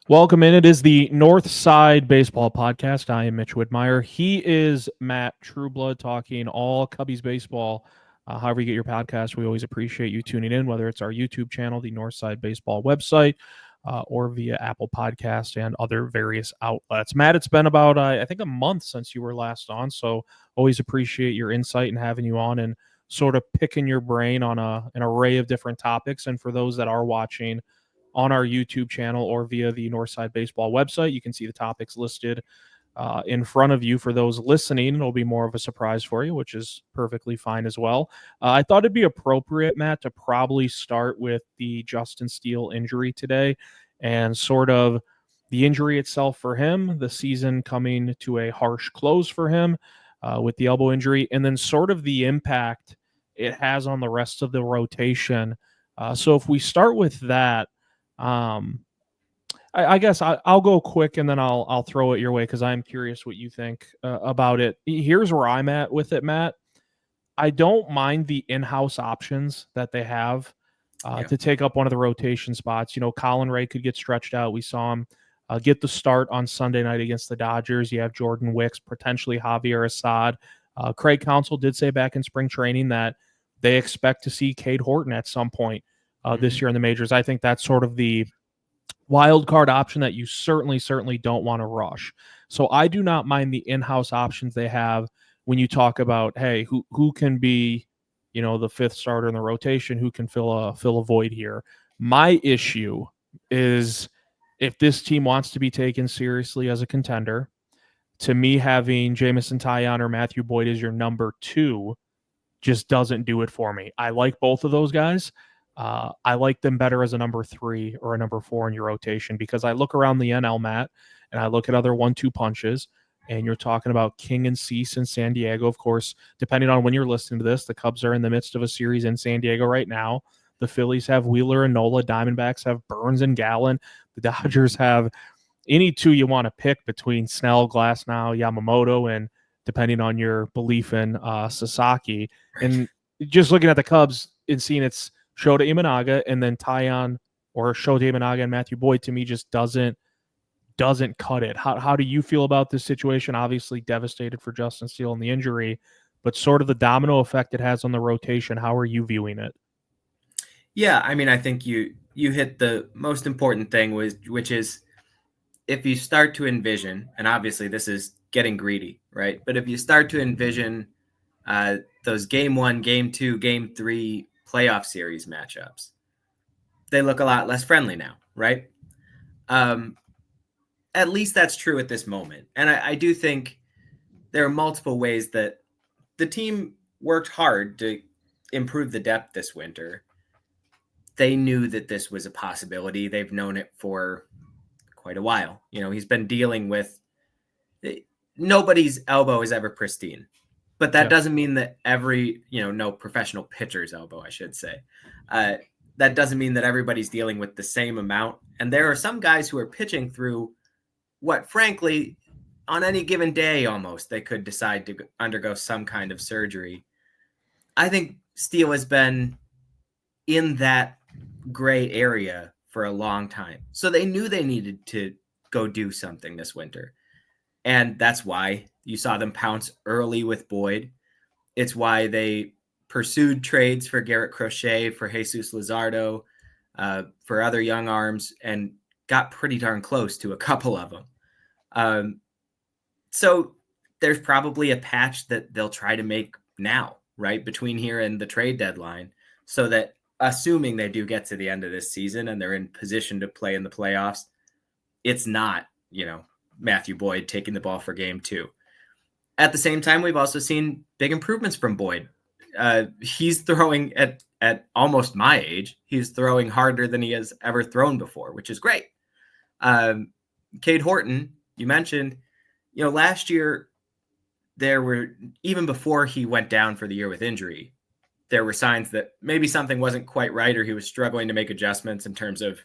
Welcome in. It is the North Side Baseball Podcast. I am Mitch Whitmire. He is Matt Trueblood, talking all Cubbies baseball. However you get your podcast, we always appreciate you tuning in, whether it's our YouTube channel, the North Side Baseball website, or via Apple Podcast and other various outlets. Matt, it's been about, I think, a month since you were last on, so always appreciate your insight and having you on and sort of picking your brain on an array of different topics. And for those that are watching on our YouTube channel or via the Northside Baseball website, you can see the topics listed in front of you. For those listening, it'll be more of a surprise for you, which is perfectly fine as well. I thought it'd be appropriate, Matt, to probably start with the Justin Steele injury today and sort of the injury itself for him, the season coming to a harsh close for him with the elbow injury, and then sort of the impact it has on the rest of the rotation. So if we start with that, I guess I'll go quick and then I'll throw it your way because I'm curious what you think about it. Here's where I'm at with it, Matt. I don't mind the in-house options that they have to take up one of the rotation spots. You know, Colin Ray could get stretched out. We saw him get the start on Sunday night against the Dodgers. You have Jordan Wicks, potentially Javier Assad. Craig Counsell did say back in spring training that they expect to see Cade Horton at some point this year in the majors. I think that's sort of the wild card option that you certainly don't want to rush. So I do not mind the in-house options they have when you talk about, hey, who can be, you know, the fifth starter in the rotation, who can fill a void here. My issue is if this team wants to be taken seriously as a contender, to me, having Jamison Taillon or Matthew Boyd as your number two just doesn't do it for me. I like both of those guys. I like them better as a number three or a number four in your rotation because I look around the NL, Matt, and I look at other 1-2 punches, and you're talking about King and Cease in San Diego. Of course, depending on when you're listening to this, the Cubs are in the midst of a series in San Diego right now. The Phillies have Wheeler and Nola. Diamondbacks have Burns and Gallen. The Dodgers have any two you want to pick between Snell, Glasnow, Yamamoto, and depending on your belief in Sasaki. And just looking at the Cubs and seeing it's Shota Imanaga and then Taillon or Shota Imanaga and Matthew Boyd, to me, just doesn't cut it. How do you feel about this situation? Obviously devastated for Justin Steele and the injury, but sort of the domino effect it has on the rotation. How are you viewing it? Yeah, I mean, I think you hit the most important thing, which is if you start to envision, and obviously this is getting greedy, right? But if you start to envision those game 1, game 2, game 3 playoff series matchups, they look a lot less friendly now, right? At least that's true at this moment. And I do think there are multiple ways that the team worked hard to improve the depth this winter. They knew that this was a possibility. They've known it for quite a while. You know, he's been dealing with nobody's elbow is ever pristine, but that doesn't mean that no professional pitcher's elbow, I should say. That doesn't mean that everybody's dealing with the same amount. And there are some guys who are pitching through what, frankly, on any given day, almost they could decide to undergo some kind of surgery. I think Steele has been in that gray area for a long time. So they knew they needed to go do something this winter. And that's why you saw them pounce early with Boyd. It's why they pursued trades for Garrett Crochet, for Jesus Luzardo, for other young arms, and got pretty darn close to a couple of them. So there's probably a patch that they'll try to make now, right, between here and the trade deadline, so that assuming they do get to the end of this season and they're in position to play in the playoffs, it's not, Matthew Boyd taking the ball for game 2. At the same time, we've also seen big improvements from Boyd. He's throwing at almost my age. He's throwing harder than he has ever thrown before, which is great. Cade Horton, you mentioned, last year there were, even before he went down for the year with injury, there were signs that maybe something wasn't quite right, or he was struggling to make adjustments in terms of,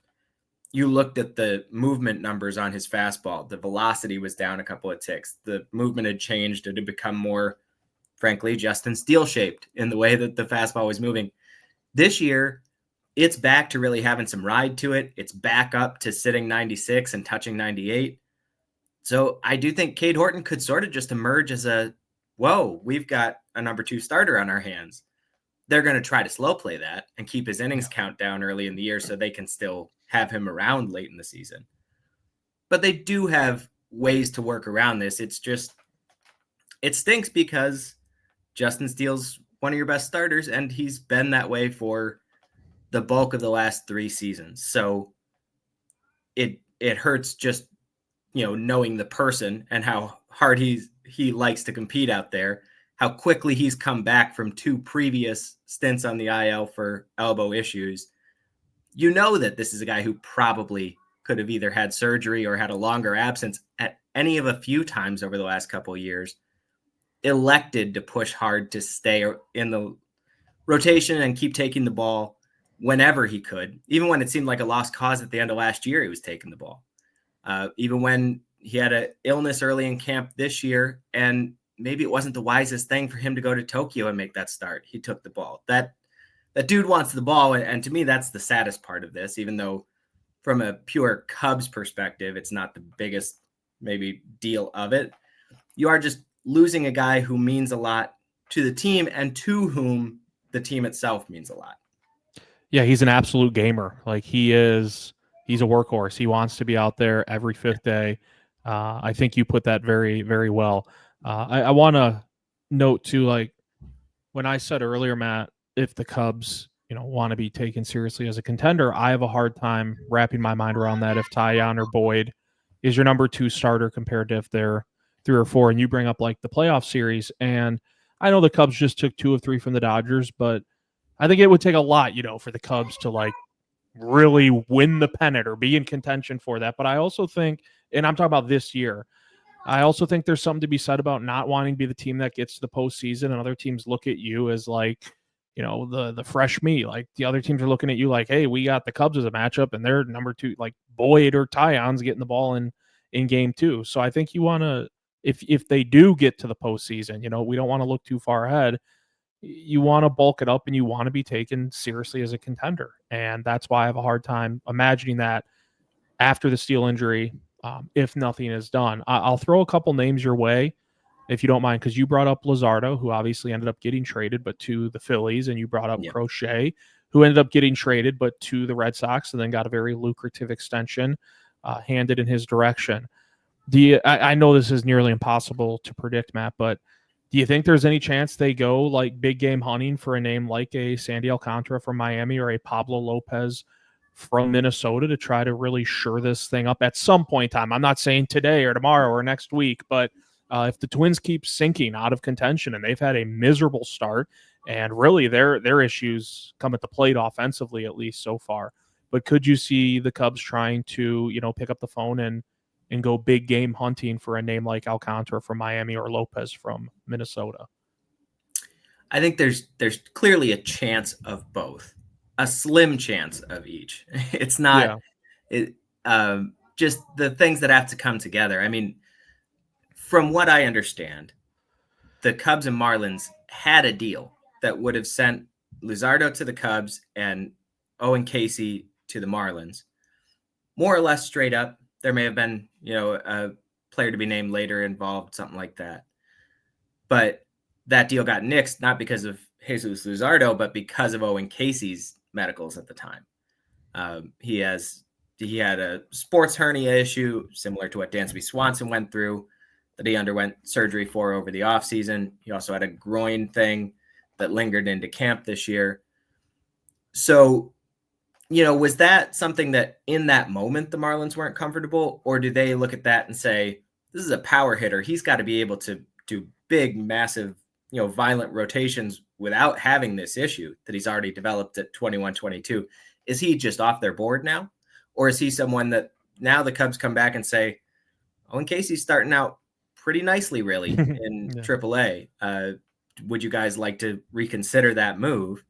you looked at the movement numbers on his fastball. The velocity was down a couple of ticks. The movement had changed. It had become more, frankly, Justin Steele shaped in the way that the fastball was moving. This year, it's back to really having some ride to it. It's back up to sitting 96 and touching 98. So I do think Cade Horton could sort of just emerge as whoa, we've got a number 2 starter on our hands. They're going to try to slow play that and keep his innings count down early in the year so they can still have him around late in the season. But they do have ways to work around this. It's just, it stinks because Justin Steele's one of your best starters, and he's been that way for the bulk of the last 3 seasons. So it hurts just, knowing the person and how hard he likes to compete out there, how quickly he's come back from 2 previous stints on the IL for elbow issues. That this is a guy who probably could have either had surgery or had a longer absence at any of a few times over the last couple of years, elected to push hard to stay in the rotation and keep taking the ball whenever he could. Even when it seemed like a lost cause at the end of last year, he was taking the ball. Even when he had an illness early in camp this year, and maybe it wasn't the wisest thing for him to go to Tokyo and make that start, he took the ball. That dude wants the ball, and to me, that's the saddest part of this, even though from a pure Cubs perspective, it's not the biggest maybe deal of it. You are just losing a guy who means a lot to the team and to whom the team itself means a lot. Yeah, he's an absolute gamer. Like he's a workhorse. He wants to be out there every 5th day. I think you put that very, very well. I want to note too, like when I said earlier, Matt, if the Cubs, want to be taken seriously as a contender, I have a hard time wrapping my mind around that. If Tyon or Boyd is your number 2 starter compared to if they're 3 or 4, and you bring up like the playoff series, and I know the Cubs just took 2 of 3 from the Dodgers, but I think it would take a lot, for the Cubs to like really win the pennant or be in contention for that. But I also think, and I'm talking about this year, I also think there's something to be said about not wanting to be the team that gets to the postseason, and other teams look at you as like, the fresh meat. Like the other teams are looking at you like, hey, we got the Cubs as a matchup, and they're number 2, like Boyd or Tyon's getting the ball in game 2. So I think you want to, if they do get to the postseason, we don't want to look too far ahead. You want to bulk it up and you want to be taken seriously as a contender. And that's why I have a hard time imagining that after the Steele injury, if nothing is done. I'll throw a couple names your way, if you don't mind, because you brought up Luzardo, who obviously ended up getting traded, but to the Phillies, and you brought up Crochet, who ended up getting traded, but to the Red Sox, and then got a very lucrative extension handed in his direction. I know this is nearly impossible to predict, Matt, but do you think there's any chance they go like big game hunting for a name like a Sandy Alcantara from Miami or a Pablo Lopez from Minnesota to try to really shore this thing up at some point in time? I'm not saying today or tomorrow or next week, but if the Twins keep sinking out of contention, and they've had a miserable start, and really their issues come at the plate offensively, at least so far. But could you see the Cubs trying to, pick up the phone and go big game hunting for a name like Alcantara from Miami or Lopez from Minnesota? I think there's clearly a chance of both, a slim chance of each. It's not just the things that have to come together. I mean, from what I understand, the Cubs and Marlins had a deal that would have sent Luzardo to the Cubs and Owen Casey to the Marlins, more or less straight up. There may have been, a player to be named later involved, something like that. But that deal got nixed, not because of Jesus Luzardo, but because of Owen Casey's medicals at the time. He had a sports hernia issue similar to what Dansby Swanson went through, that he underwent surgery for over the offseason. He also had a groin thing that lingered into camp this year. So, was that something that in that moment the Marlins weren't comfortable, or do they look at that and say, this is a power hitter, he's got to be able to do big, massive, violent rotations without having this issue that he's already developed at 21, 22. Is he just off their board now? Or is he someone that now the Cubs come back and say, Owen Casey's starting out pretty nicely, really, in AAA. Would you guys like to reconsider that move?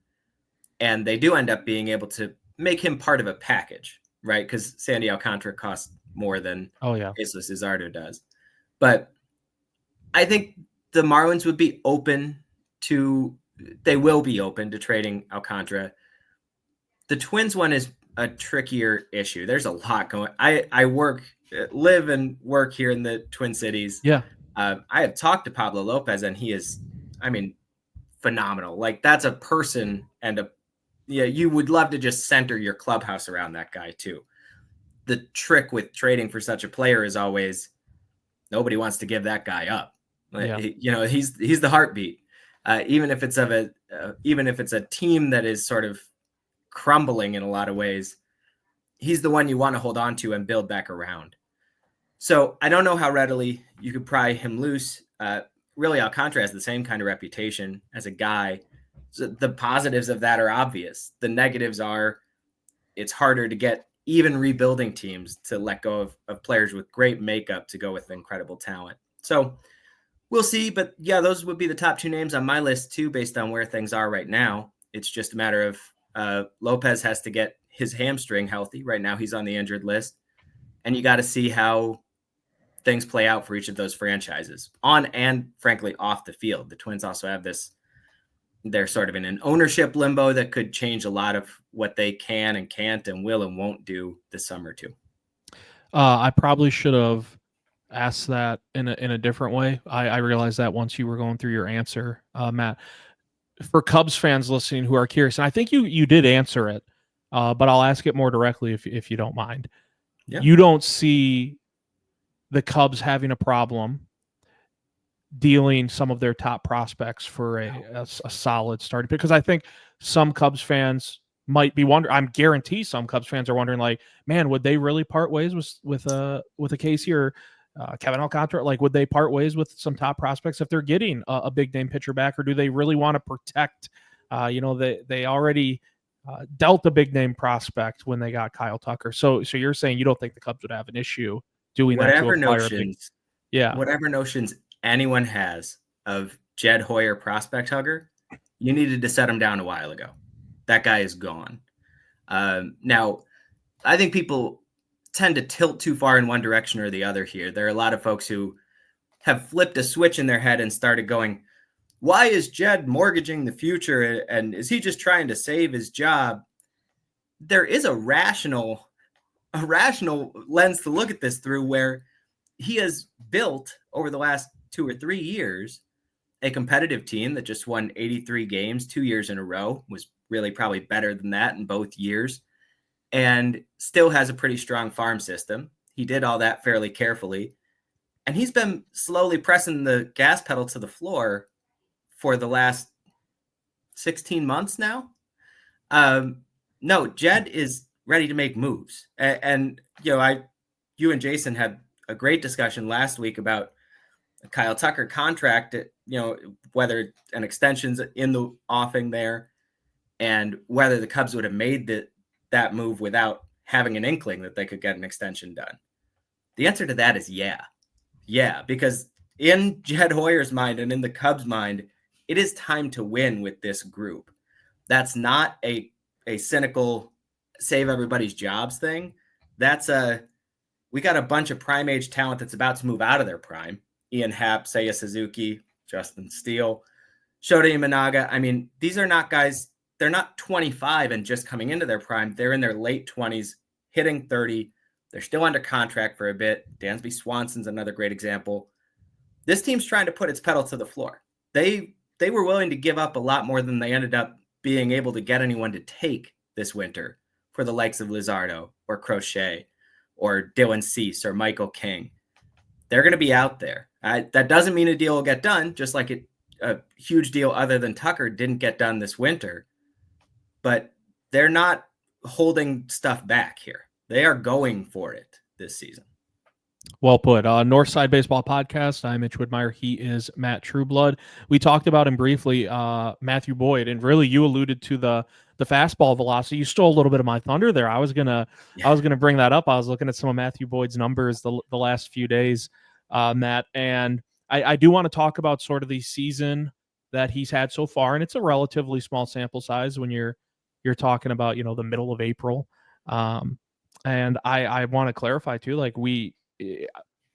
And they do end up being able to make him part of a package, right? Because Sandy Alcantara costs more than Jesus Luzardo does. But I think the Marlins would be open to trading Alcantara The Twins one is a trickier issue. There's a lot going. I live and work here in the Twin Cities. Yeah. I have talked to Pablo Lopez, and he is, I mean, phenomenal. Like, that's a person, and you would love to just center your clubhouse around that guy too. The trick with trading for such a player is always nobody wants to give that guy up. Yeah. He's the heartbeat. Even if it's a team that is sort of crumbling in a lot of ways, he's the one you want to hold on to and build back around. So I don't know how readily you could pry him loose. Really, Alcantara has the same kind of reputation as a guy. So the positives of that are obvious. The negatives are it's harder to get even rebuilding teams to let go of players with great makeup to go with incredible talent. So we'll see. But yeah, those would be the top two names on my list too, based on where things are right now. It's just a matter of Lopez has to get his hamstring healthy. Right now he's on the injured list. And you got to see how things play out for each of those franchises on and frankly off the field. The Twins also have they're sort of in an ownership limbo that could change a lot of what they can and can't and will and won't do this summer too. I probably should have asked that in a different way. I realized that once you were going through your answer, Matt. For Cubs fans listening who are curious, and I think you did answer it, but I'll ask it more directly if you don't mind. Yeah. You don't see the Cubs having a problem dealing some of their top prospects for a solid starting pick, because I think some Cubs fans might be wondering. I'm guarantee some Cubs fans are wondering, like, man, would they really part ways with a Casey or Kevin Alcantara? Like, would they part ways with some top prospects if they're getting a big name pitcher back, or do they really want to protect? They already dealt a big name prospect when they got Kyle Tucker. So you're saying you don't think the Cubs would have an issue doing whatever that to notions, whatever notions anyone has of Jed Hoyer prospect hugger, you needed to set him down a while ago. That guy is gone. Now, I think people tend to tilt too far in one direction or the other here. There are a lot of folks who have flipped a switch in their head and started going, why is Jed mortgaging the future? And is he just trying to save his job? There is a rational lens to look at this through, where he has built over the last 2 or 3 years a competitive team that just won 83 games 2 years in a row, was really probably better than that in both years, and still has a pretty strong farm system. He did all that fairly carefully, and he's been slowly pressing the gas pedal to the floor for the last 16 months now. No, Jed is ready to make moves. And you and Jason had a great discussion last week about a Kyle Tucker contract, whether an extension's in the offing there and whether the Cubs would have made that move without having an inkling that they could get an extension done. The answer to that is yeah. Yeah, because in Jed Hoyer's mind and in the Cubs' mind, it is time to win with this group. That's not a cynical save everybody's jobs thing. That's we got a bunch of prime age talent that's about to move out of their prime. Ian Happ, Seiya Suzuki, Justin Steele, Shota Imanaga. I mean, these are not guys, they're not 25 and just coming into their prime. They're in their late 20s, hitting 30. They're still under contract for a bit. Dansby Swanson's another great example. This team's trying to put its pedal to the floor. They were willing to give up a lot more than they ended up being able to get anyone to take this winter for the likes of Luzardo or Crochet or Dylan Cease or Michael King. They're going to be out there. That doesn't mean a deal will get done, just like a huge deal other than Tucker didn't get done this winter. But they're not holding stuff back here. They are going for it this season. Well put. Northside Baseball Podcast. I'm Mitch Whitmire. He is Matt Trueblood. We talked about him briefly, Matthew Boyd, and really you alluded to the fastball velocity. You stole a little bit of my thunder there. I was gonna bring that up. I was looking at some of Matthew Boyd's numbers the last few days, Matt, and I do want to talk about sort of the season that he's had so far, and it's a relatively small sample size when you're talking about the middle of April, and I want to clarify too, like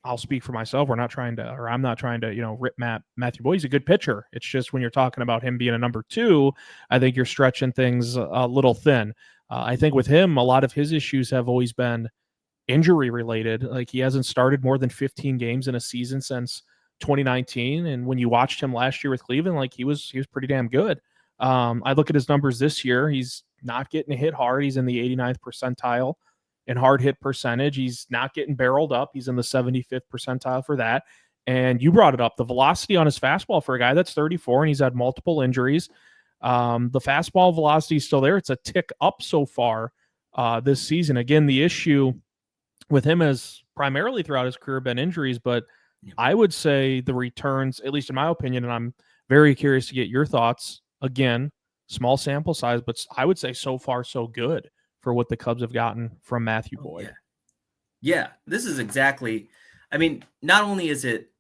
I'll speak for myself. I'm not trying to, rip Matthew Boyd. He's a good pitcher. It's just when you're talking about him being a number 2, I think you're stretching things a little thin. I think with him, a lot of his issues have always been injury related. Like he hasn't started more than 15 games in a season since 2019. And when you watched him last year with Cleveland, like he was pretty damn good. I look at his numbers this year. He's not getting hit hard. He's in the 89th percentile in hard hit percentage. He's not getting barreled up. He's in the 75th percentile for that. And you brought it up, the velocity on his fastball for a guy that's 34 and he's had multiple injuries. The fastball velocity is still there. It's a tick up so far this season. Again, the issue with him has primarily throughout his career been injuries, but I would say the returns, at least in my opinion, and I'm very curious to get your thoughts. Again, small sample size, but I would say so far so good for what the Cubs have gotten from Matthew Boyd. Yeah, this is exactly, I mean, not only is it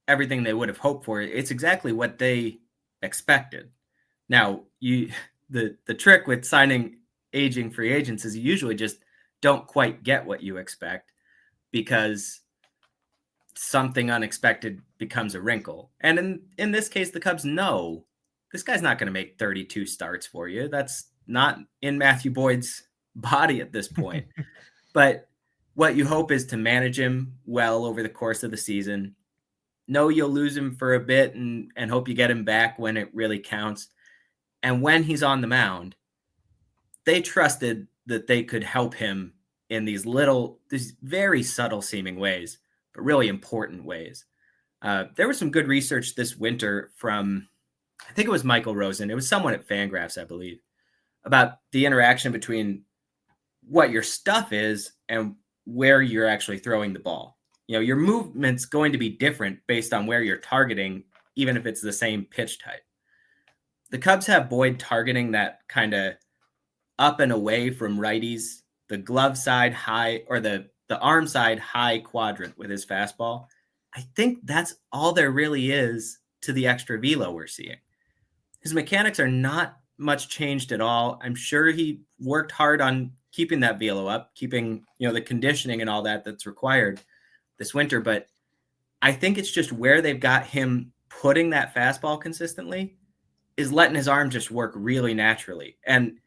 everything they would have hoped for, it's exactly what they expected. Now, the trick with signing aging free agents is you usually just don't quite get what you expect because something unexpected becomes a wrinkle. And in this case, the Cubs know this guy's not going to make 32 starts for you. That's not in Matthew Boyd's body at this point. But what you hope is to manage him well over the course of the season. Know you'll lose him for a bit and hope you get him back when it really counts. And when he's on the mound, they trusted that they could help him in these very subtle seeming ways, but really important ways. There was some good research this winter from, I think it was Michael Rosen. It was someone at Fangraphs, I believe, about the interaction between what your stuff is and where you're actually throwing the ball. You know, your movement's going to be different based on where you're targeting, even if it's the same pitch type. The Cubs have Boyd targeting that kind of up and away from righties, the glove side high, or the arm side high quadrant with his fastball. I think that's all there really is to the extra velo we're seeing. His mechanics are not much changed at all. I'm sure he worked hard on keeping that velo up, keeping, the conditioning and all that's required this winter. But I think it's just where they've got him putting that fastball consistently is letting his arm just work really naturally. And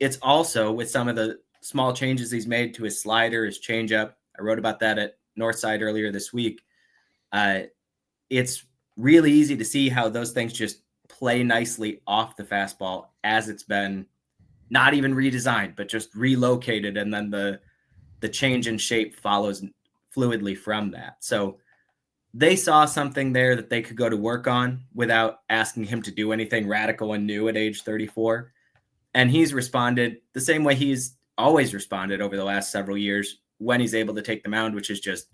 it's also with some of the small changes he's made to his slider, his changeup. I wrote about that at Northside earlier this week. It's really easy to see how those things just play nicely off the fastball as it's been not even redesigned, but just relocated. And then the change in shape follows fluidly from that. So they saw something there that they could go to work on without asking him to do anything radical and new at age 34. And he's responded the same way he's always responded over the last several years when he's able to take the mound, which is just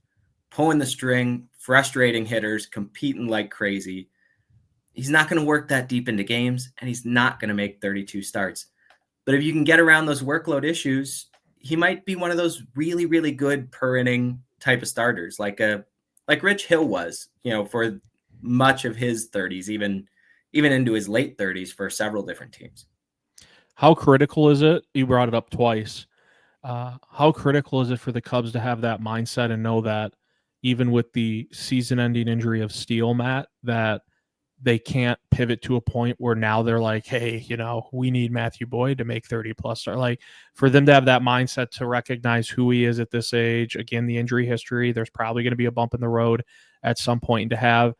pulling the string, frustrating hitters, competing like crazy. He's not going to work that deep into games, and he's not going to make 32 starts. But if you can get around those workload issues, he might be one of those really, really good per inning type of starters, like Rich Hill was, for much of his 30s, even into his late 30s for several different teams. How critical is it? You brought it up twice. How critical is it for the Cubs to have that mindset and know that even with the season-ending injury of Steele, Matt, that they can't pivot to a point where now they're like, hey, we need Matthew Boyd to make 30-plus start. Like, for them to have that mindset to recognize who he is at this age, again, the injury history, there's probably going to be a bump in the road at some point, and to have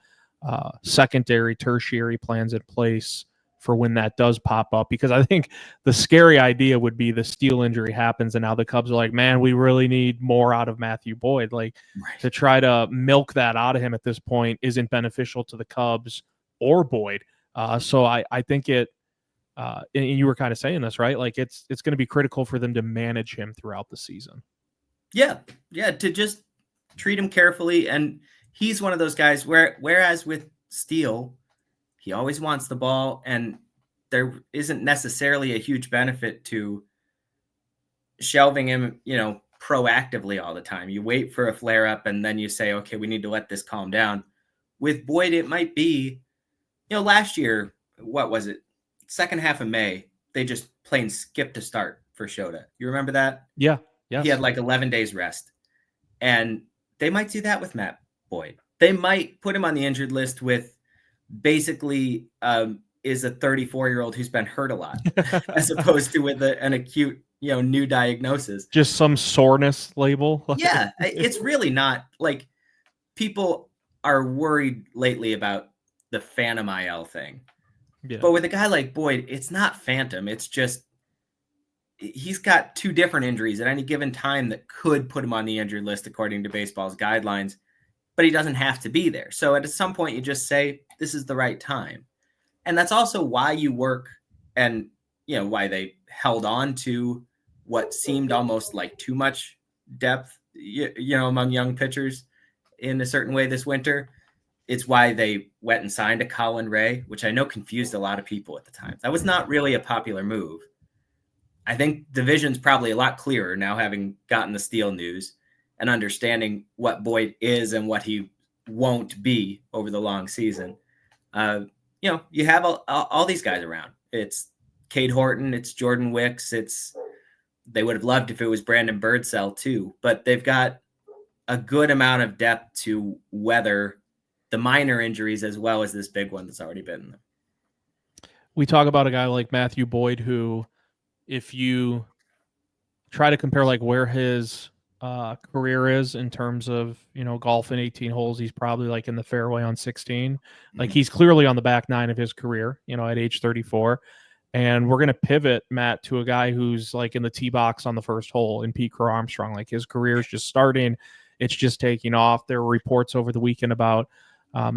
secondary, tertiary plans in place for when that does pop up. Because I think the scary idea would be the Steele injury happens, and now the Cubs are like, man, we really need more out of Matthew Boyd. Like, right. To try to milk that out of him at this point isn't beneficial to the Cubs or Boyd. So I think it, and you were kind of saying this, right? Like it's going to be critical for them to manage him throughout the season. Yeah. To just treat him carefully. And he's one of those guys whereas with Steele, he always wants the ball, and there isn't necessarily a huge benefit to shelving him, proactively all the time. You wait for a flare up and then you say, okay, we need to let this calm down. With Boyd, it might be, last year, what was it? Second half of May, they just plain skipped a start for Shota. You remember that? Yeah. Yes. He had like 11 days rest. And they might do that with Matt Boyd. They might put him on the injured list with basically is a 34-year-old who's been hurt a lot, as opposed to with an acute, new diagnosis. Just some soreness label. Yeah, it's really not like people are worried lately about the phantom IL thing. Yeah. But with a guy like Boyd, it's not phantom. It's just he's got 2 different injuries at any given time that could put him on the injured list according to baseball's guidelines, but he doesn't have to be there. So at some point you just say, this is the right time. And that's also why you work and, why they held on to what seemed almost like too much depth, among young pitchers in a certain way this winter. It's why they went and signed a Colin Ray, which I know confused a lot of people at the time. That was not really a popular move. I think the vision's probably a lot clearer now, having gotten the Steele news and understanding what Boyd is and what he won't be over the long season. You have all these guys around. It's Cade Horton, it's Jordan Wicks, they would have loved if it was Brandon Birdsell too, but they've got a good amount of depth to weather the minor injuries as well as this big one that's already been there. We talk about a guy like Matthew Boyd, who, if you try to compare like where his career is in terms of, golf in 18 holes, he's probably like in the fairway on 16. Like he's clearly on the back 9 of his career, at age 34. And we're going to pivot, Matt, to a guy who's like in the tee box on the first hole in Pete Crow-Armstrong. Like his career is just starting. It's just taking off. There were reports over the weekend about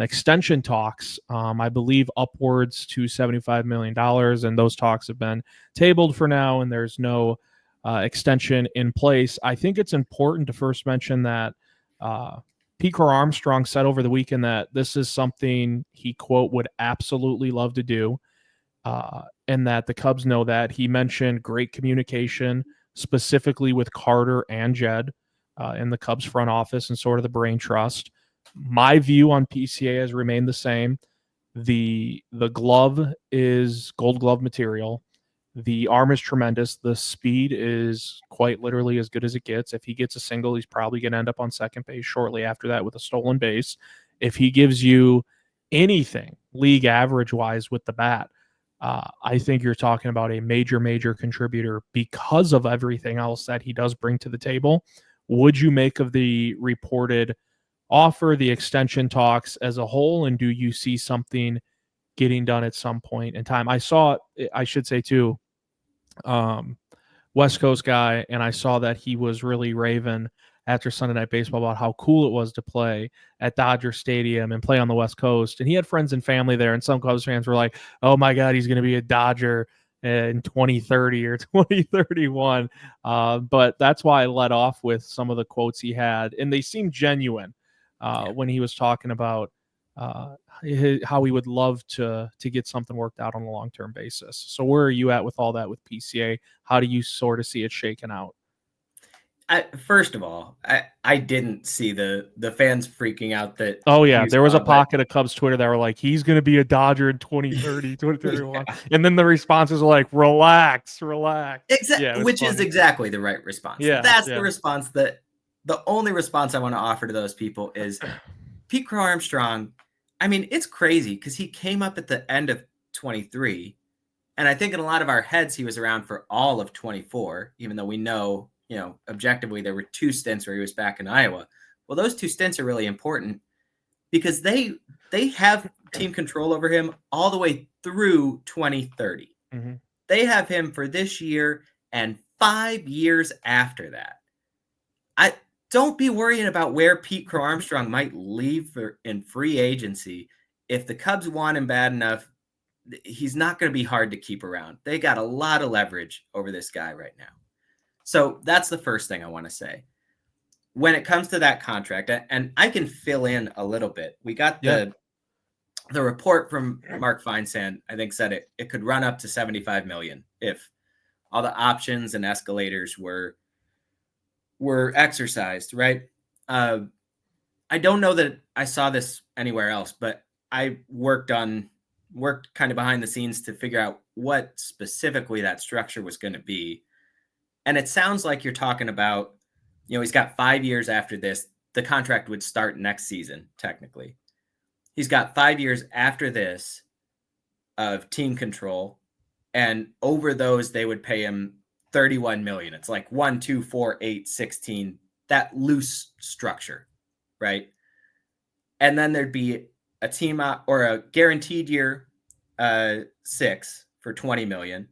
extension talks, I believe upwards to $75 million. And those talks have been tabled for now, and there's no extension in place. I think it's important to first mention that Pete Crow-Armstrong said over the weekend that this is something he, quote, would absolutely love to do. And that the Cubs know that. He mentioned great communication, specifically with Carter and Jed in the Cubs front office and sort of the brain trust. My view on PCA has remained the same. The glove is Gold Glove material. The arm is tremendous. The speed is quite literally as good as it gets. If he gets a single, he's probably going to end up on second base shortly after that with a stolen base. If he gives you anything league average-wise with the bat, I think you're talking about a major, major contributor because of everything else that he does bring to the table. Would you make of the reported offer, the extension talks as a whole, and do you see something getting done at some point in time? I saw, I should say too, West Coast guy, and I saw that he was really raving after Sunday Night Baseball about how cool it was to play at Dodger Stadium and play on the West Coast. And he had friends and family there, and some Cubs fans were like, oh my God, he's going to be a Dodger in 2030 or 2031. But that's why I led off with some of the quotes he had, and they seemed genuine when he was talking about how he would love to get something worked out on a long-term basis. So where are you at with all that with PCA? How do you sort of see it shaking out? First of all, I didn't see the fans freaking out that. Oh yeah, there was a pocket of Cubs Twitter that were like, he's going to be a Dodger in 2030, 2031. Yeah. And then the responses were like, relax. Exactly, yeah, which funny. Is exactly the right response. Yeah, that's the response that the only response I want to offer to those people is Pete Crow-Armstrong. I mean, it's crazy because he came up at the end of 23, and I think in a lot of our heads he was around for all of 24, even though we know, objectively there were 2 stints where he was back in Iowa. Well, those 2 stints are really important because they have team control over him all the way through 2030. Mm-hmm. They have him for this year and 5 years after that. I don't be worrying about where Pete Crow-Armstrong might leave in free agency. If the Cubs want him bad enough, he's not going to be hard to keep around. They got a lot of leverage over this guy right now. So that's the first thing I want to say. When it comes to that contract, and I can fill in a little bit, we got the report from Mark Feinsand, I think, said it could run up to $75 million if all the options and escalators were exercised, right? I don't know that I saw this anywhere else, but I worked kind of behind the scenes to figure out what specifically that structure was going to be. And it sounds like you're talking about, he's got 5 years after this. The contract would start next season, technically. He's got 5 years after this of team control. And over those, they would pay him $31 million. It's like 1, 2, 4, 8, 16, that loose structure, right? And then there'd be a team or a guaranteed year 6 for $20 million,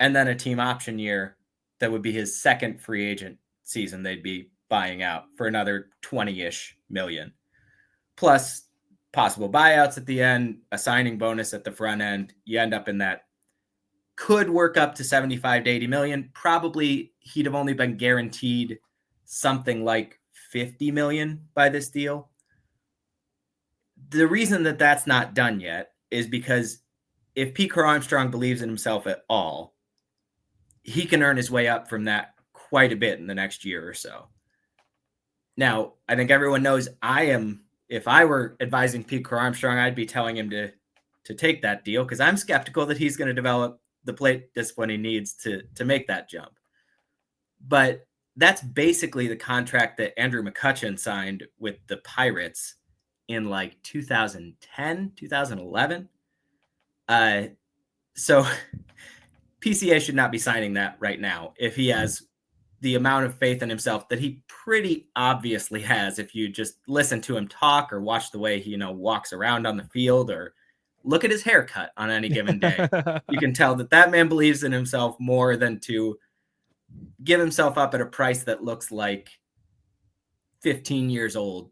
and then a team option year that would be his second free agent season. They'd be buying out for another 20-ish million, plus possible buyouts at the end, a signing bonus at the front end. You end up in that could work up to 75 to 80 million. Probably he'd have only been guaranteed something like 50 million by this deal. The reason that that's not done yet is because if Pete Crow-Armstrong believes in himself at all, he can earn his way up from that quite a bit in the next year or so. Now, I think everyone knows if I were advising Pete Crow-Armstrong, I'd be telling him to take that deal because I'm skeptical that he's going to develop the plate discipline he needs to make that jump. But that's basically the contract that Andrew McCutchen signed with the Pirates in like 2010, 2011. So PCA should not be signing that right now if he has the amount of faith in himself that he pretty obviously has. If you just listen to him talk or watch the way he, walks around on the field or look at his haircut on any given day, you can tell that man believes in himself more than to give himself up at a price that looks like 15 years old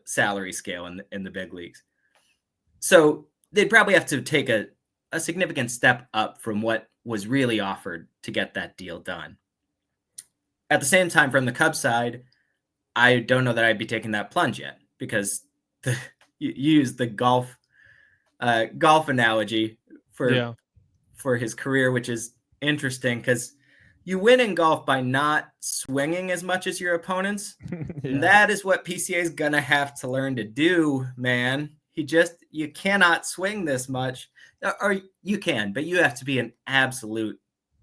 salary scale in the big leagues. So they'd probably have to take a significant step up from what was really offered to get that deal done. At the same time, from the Cubs side, I don't know that I'd be taking that plunge yet because you use the golf analogy for his career, which is interesting because you win in golf by not swinging as much as your opponents. Yeah. That is what PCA is going to have to learn to do, man. You cannot swing this much. Or you can, but you have to be an absolute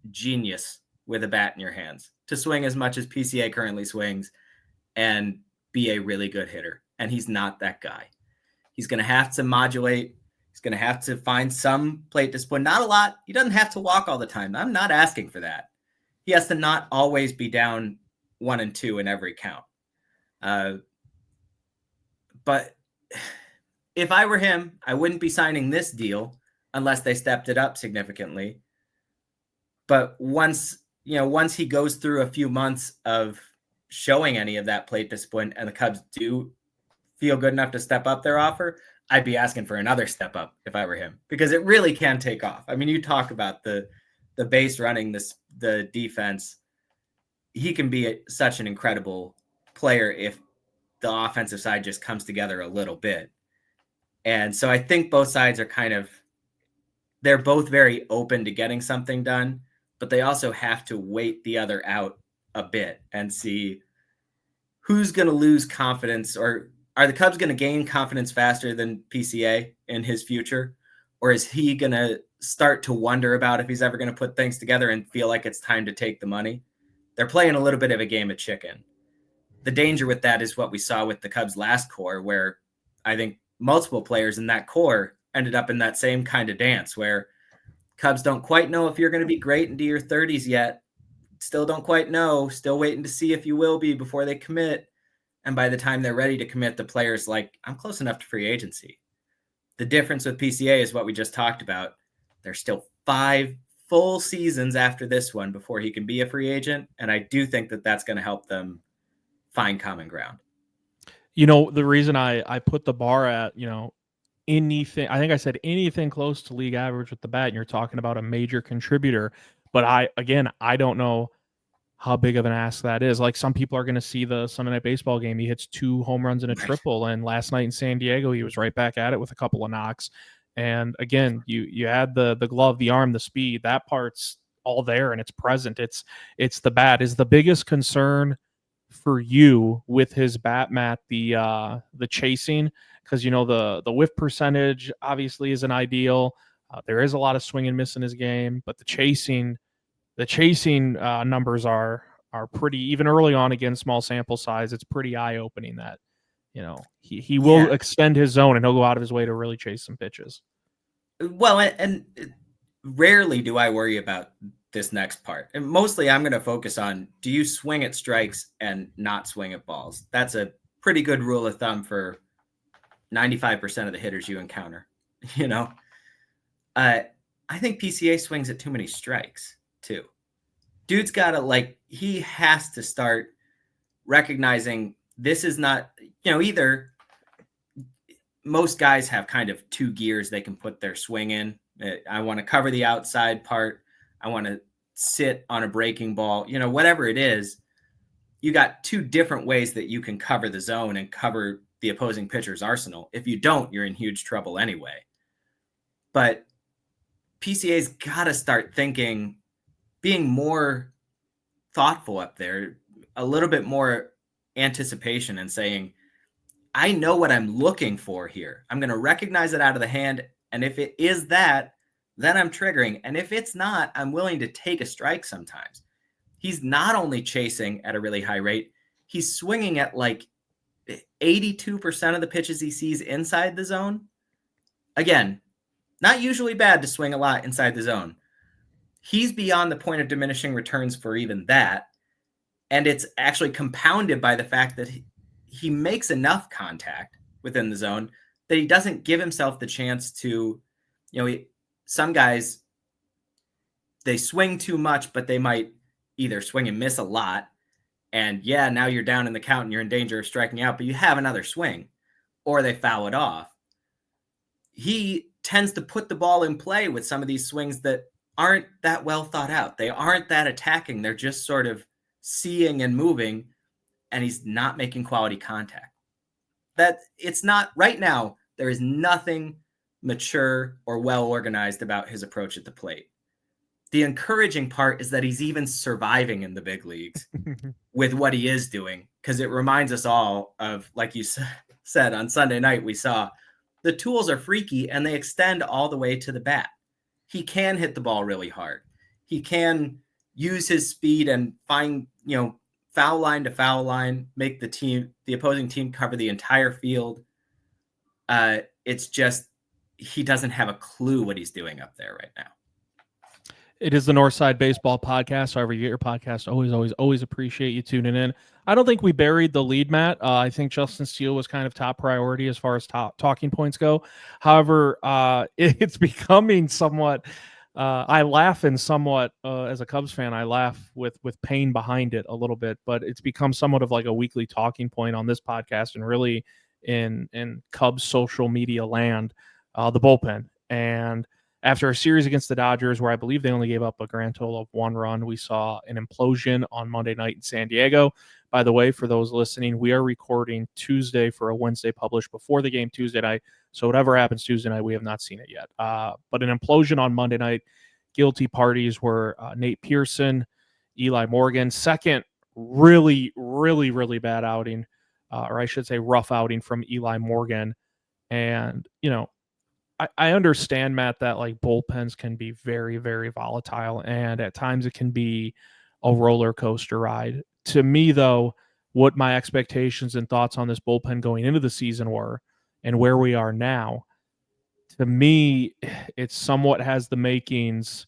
genius with a bat in your hands to swing as much as PCA currently swings and be a really good hitter. And he's not that guy. He's going to have to modulate. He's going to have to find some plate discipline. Not a lot. He doesn't have to walk all the time. I'm not asking for that. He has to not always be down 1 and 2 in every count. But if I were him, I wouldn't be signing this deal unless they stepped it up significantly. But once he goes through a few months of showing any of that plate discipline and the Cubs do feel good enough to step up their offer, I'd be asking for another step up if I were him, because it really can take off. I mean, you talk about the base running, the defense. He can be such an incredible player if the offensive side just comes together a little bit. And so I think both sides are they're both very open to getting something done, but they also have to wait the other out a bit and see who's going to lose confidence, or are the Cubs going to gain confidence faster than PCA in his future? Or is he going to start to wonder about if he's ever going to put things together and feel like it's time to take the money? They're playing a little bit of a game of chicken. The danger with that is what we saw with the Cubs' last core, where I think multiple players in that core ended up in that same kind of dance where Cubs don't quite know if you're going to be great into your 30s yet. Still don't quite know. Still waiting to see if you will be before they commit. And by the time they're ready to commit, the player's like, I'm close enough to free agency. The difference with PCA is what we just talked about. There's still 5 full seasons after this one before he can be a free agent. And I do think that that's going to help them find common ground. The reason I put the bar at, anything, I think I said anything close to league average with the bat, and you're talking about a major contributor. But I don't know how big of an ask that is. Like, some people are going to see the Sunday Night Baseball game. He hits 2 home runs and a triple. And last night in San Diego, he was right back at it with a couple of knocks. And again, you add the glove, the arm, the speed, that part's all there and it's present. It's the bat. Is the biggest concern for you with his bat, Matt, the chasing? Because the whiff percentage obviously isn't ideal. There is a lot of swing and miss in his game, but the chasing numbers are pretty, even early on, again, small sample size. It's pretty eye opening that he will extend his zone and he'll go out of his way to really chase some pitches. Well, and rarely do I worry about this next part. And mostly I'm going to focus on, do you swing at strikes and not swing at balls? That's a pretty good rule of thumb for 95% of the hitters you encounter. I think PCA swings at too many strikes too. Dude's got to he has to start recognizing this is not, either most guys have kind of two gears they can put their swing in. I want to cover the outside part. I want to sit on a breaking ball, whatever it is. You got two different ways that you can cover the zone and cover the opposing pitcher's arsenal. If you don't, you're in huge trouble anyway. But PCA's got to start thinking, being more thoughtful up there, a little bit more anticipation, and saying, I know what I'm looking for here. I'm going to recognize it out of the hand. And if it is that, then I'm triggering. And if it's not, I'm willing to take a strike sometimes. He's not only chasing at a really high rate, he's swinging at 82% of the pitches he sees inside the zone. Again, not usually bad to swing a lot inside the zone. He's beyond the point of diminishing returns for even that. And it's actually compounded by the fact that he makes enough contact within the zone that he doesn't give himself the chance to, some guys, they swing too much, but they might either swing and miss a lot. And now you're down in the count and you're in danger of striking out, but you have another swing, or they foul it off. He tends to put the ball in play with some of these swings that aren't that well thought out. They aren't that attacking. They're just sort of seeing and moving, and he's not making quality contact. That it's not right now. There is nothing mature or well organized about his approach at the plate. The encouraging part is that he's even surviving in the big leagues with what he is doing, because it reminds us all of, like you said on Sunday night, we saw the tools are freaky and they extend all the way to the bat. He can hit the ball really hard. He can use his speed and find, foul line to foul line, make the opposing team cover the entire field. It's just, he doesn't have a clue what he's doing up there right now. It is the Northside Baseball Podcast. However you get your podcast, always appreciate you tuning in. I don't think we buried the lead, Matt. I think Justin Steele was kind of top priority as far as talking points go. However, it's becoming somewhat. I laugh in somewhat as a Cubs fan. I laugh with pain behind it a little bit, but it's become somewhat of like a weekly talking point on this podcast and really in Cubs social media land, the bullpen. And after a series against the Dodgers, where I believe they only gave up a grand total of 1 run, we saw an implosion on Monday night in San Diego. By the way, for those listening, we are recording Tuesday for a Wednesday published before the game Tuesday night. So whatever happens Tuesday night, we have not seen it yet. But an implosion on Monday night. Guilty parties were Nate Pearson, Eli Morgan. Second really, really, really bad outing, or I should say rough outing from Eli Morgan. And, I understand, Matt, that like bullpens can be very, very volatile, and at times it can be a roller coaster ride. To me, though, what my expectations and thoughts on this bullpen going into the season were and where we are now, to me, it somewhat has the makings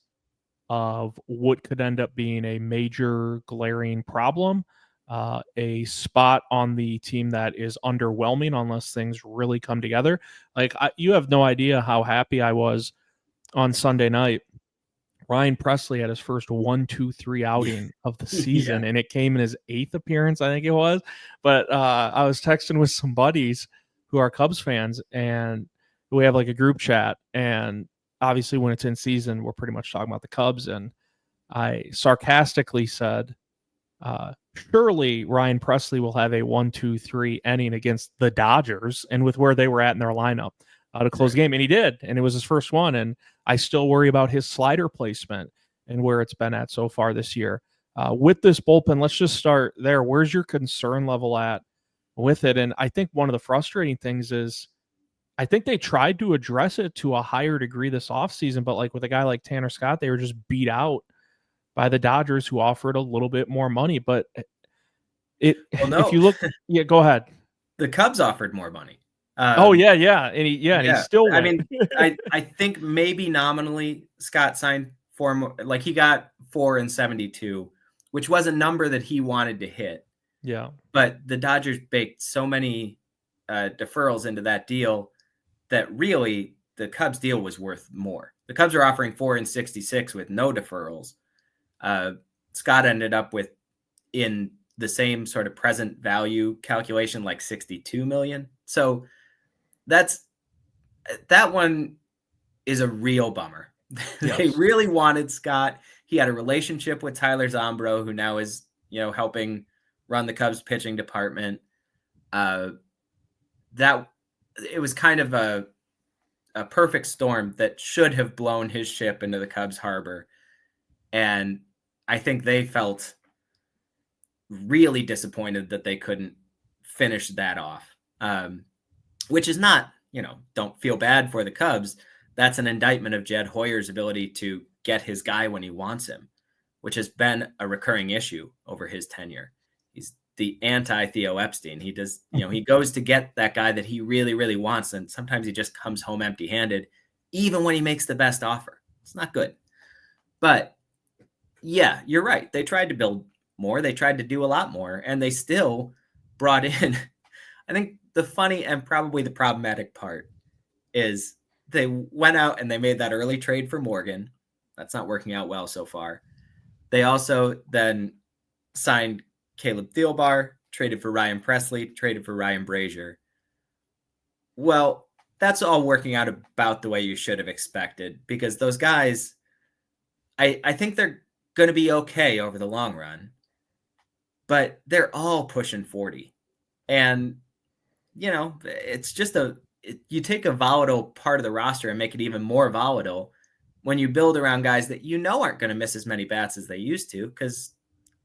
of what could end up being a major glaring problem, a spot on the team that is underwhelming unless things really come together. Like you have no idea how happy I was on Sunday night. Ryan Presley had his first 1-2-3 outing of the season, and it came in his 8th appearance, I think it was. But I was texting with some buddies who are Cubs fans, and we have like a group chat. And obviously, when it's in season, we're pretty much talking about the Cubs. And I sarcastically said, surely Ryan Presley will have a 1-2-3 inning against the Dodgers, and with where they were at in their lineup to close the game. And he did, and it was his first one. And I still worry about his slider placement and where it's been at so far this year. With this bullpen, let's just start there. Where's your concern level at with it? And I think one of the frustrating things is I think they tried to address it to a higher degree this offseason, but like with a guy like Tanner Scott, they were just beat out by the Dodgers, who offered a little bit more money. But if you look, go ahead. The Cubs offered more money. And he still went. I mean, I think maybe nominally Scott signed 4 more, like he got 4 and 72, which was a number that he wanted to hit. Yeah. But the Dodgers baked so many deferrals into that deal that really the Cubs deal was worth more. The Cubs are offering 4 and 66 with no deferrals. Scott ended up with, in the same sort of present value calculation, like 62 million. So that one is a real bummer. Yes. They really wanted Scott. He had a relationship with Tyler Zombro, who now is, helping run the Cubs pitching department. That it was kind of a perfect storm that should have blown his ship into the Cubs harbor. And I think they felt really disappointed that they couldn't finish that off, which is not, don't feel bad for the Cubs. That's an indictment of Jed Hoyer's ability to get his guy when he wants him, which has been a recurring issue over his tenure. He's the anti-Theo Epstein. He does, he goes to get that guy that he really, really wants, and sometimes he just comes home empty-handed, even when he makes the best offer. It's not good. But yeah, you're right. They tried to build more. They tried to do a lot more, and they still brought in, I think the funny and probably the problematic part is they went out and they made that early trade for Morgan. That's not working out well so far. They also then signed Caleb Thielbar, traded for Ryan Presley, traded for Ryan Brazier. Well, that's all working out about the way you should have expected, because those guys, I think they're going to be okay over the long run, but they're all pushing 40. And, it's just you take a volatile part of the roster and make it even more volatile when you build around guys that aren't going to miss as many bats as they used to because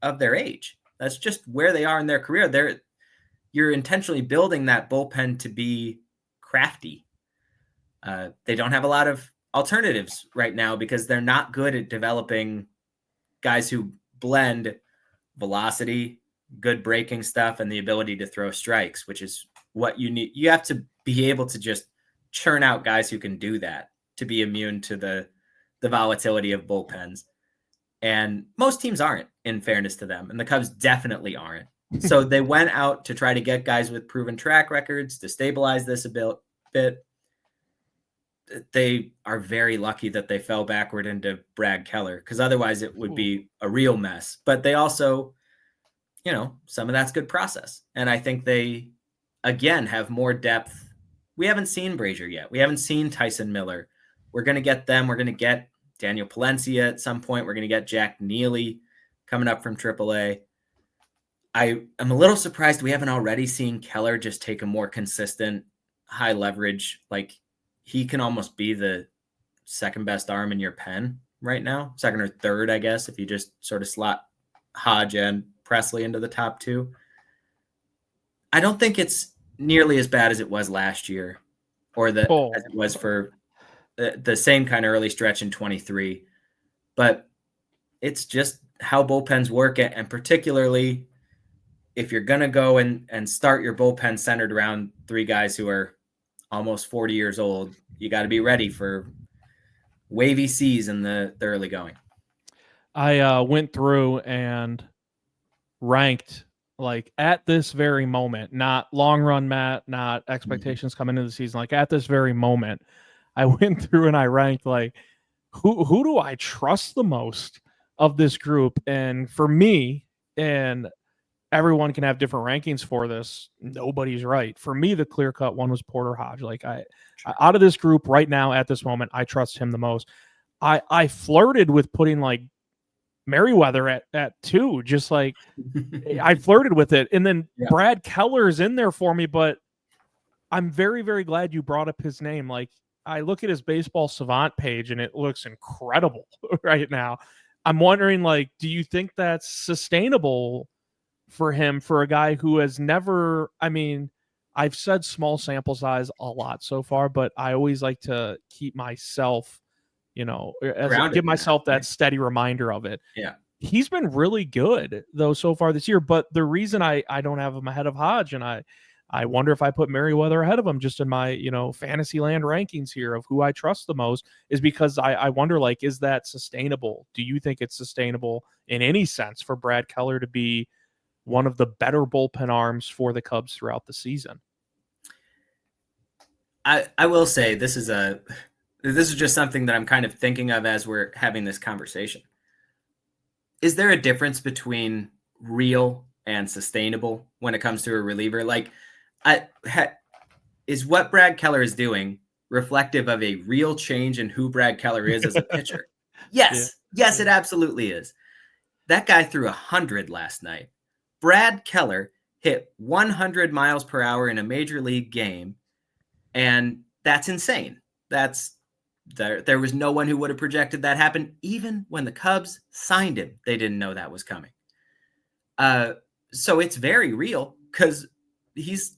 of their age. That's just where they are in their career. You're intentionally building that bullpen to be crafty. They don't have a lot of alternatives right now because they're not good at developing guys who blend velocity, good breaking stuff, and the ability to throw strikes, which is what you need. You have to be able to just churn out guys who can do that to be immune to the volatility of bullpens. And most teams aren't, in fairness to them. And the Cubs definitely aren't. So they went out to try to get guys with proven track records to stabilize this a bit. They are very lucky that they fell backward into Brad Keller, because otherwise it would be a real mess. But they also, some of that's good process. And I think they, again, have more depth. We haven't seen Brazier yet. We haven't seen Tyson Miller. We're going to get them. We're going to get Daniel Palencia at some point. We're going to get Jack Neely coming up from AAA. I am a little surprised we haven't already seen Keller just take a more consistent, high leverage. Like, he can almost be the second best arm in your pen right now. Second or third, I guess, if you just sort of slot Hodge and Presley into the top two. I don't think it's nearly as bad as it was last year, or as it was for the same kind of early stretch in 23. But it's just how bullpens work, and particularly if you're going to go and start your bullpen centered around three guys who are almost 40 years old, you got to be ready for wavy seas in the early going. I went through and ranked, like, at this very moment, not long run, Matt, not expectations coming into the season, like at this very moment, I went through and I ranked, like, who do I trust the most of this group? And for me, and everyone can have different rankings for this, nobody's right. For me, the clear-cut one was Porter Hodge. Like, out of this group right now at this moment, I trust him the most. I flirted with putting, like, Merriweather at 2, just like I flirted with it. And then Brad Keller's in there for me, but I'm very, very glad you brought up his name. Like, I look at his Baseball Savant page and it looks incredible right now. I'm wondering, like, do you think that's sustainable for him, for a guy who has never, I mean, I've said small sample size a lot so far, but I always like to keep myself, give myself that steady reminder of it. Yeah. He's been really good though so far this year, but the reason I don't have him ahead of Hodge, and I wonder if I put Merriweather ahead of him just in my, fantasy land rankings here of who I trust the most, is because I wonder, like, is that sustainable? Do you think it's sustainable in any sense for Brad Keller to be one of the better bullpen arms for the Cubs throughout the season? I will say this is just something that I'm kind of thinking of as we're having this conversation. Is there a difference between real and sustainable when it comes to a reliever? Like, is what Brad Keller is doing reflective of a real change in who Brad Keller is as a pitcher? Yeah. Yes, it absolutely is. That guy threw 100 last night. Brad Keller hit 100 miles per hour in a major league game, and that's insane. There was no one who would have projected that happen. Even when the Cubs signed him, they didn't know that was coming. So it's very real because he's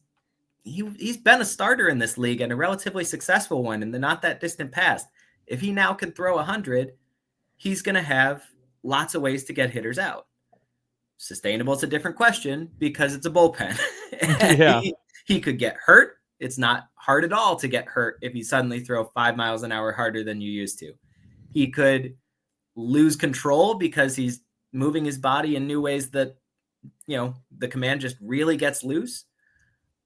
been a starter in this league and a relatively successful one in the not that distant past. If he now can throw 100, he's going to have lots of ways to get hitters out. Sustainable is a different question because it's a bullpen. Yeah. He could get hurt. It's not hard at all to get hurt if you suddenly throw 5 miles an hour harder than you used to. He could lose control because he's moving his body in new ways that, the command just really gets loose.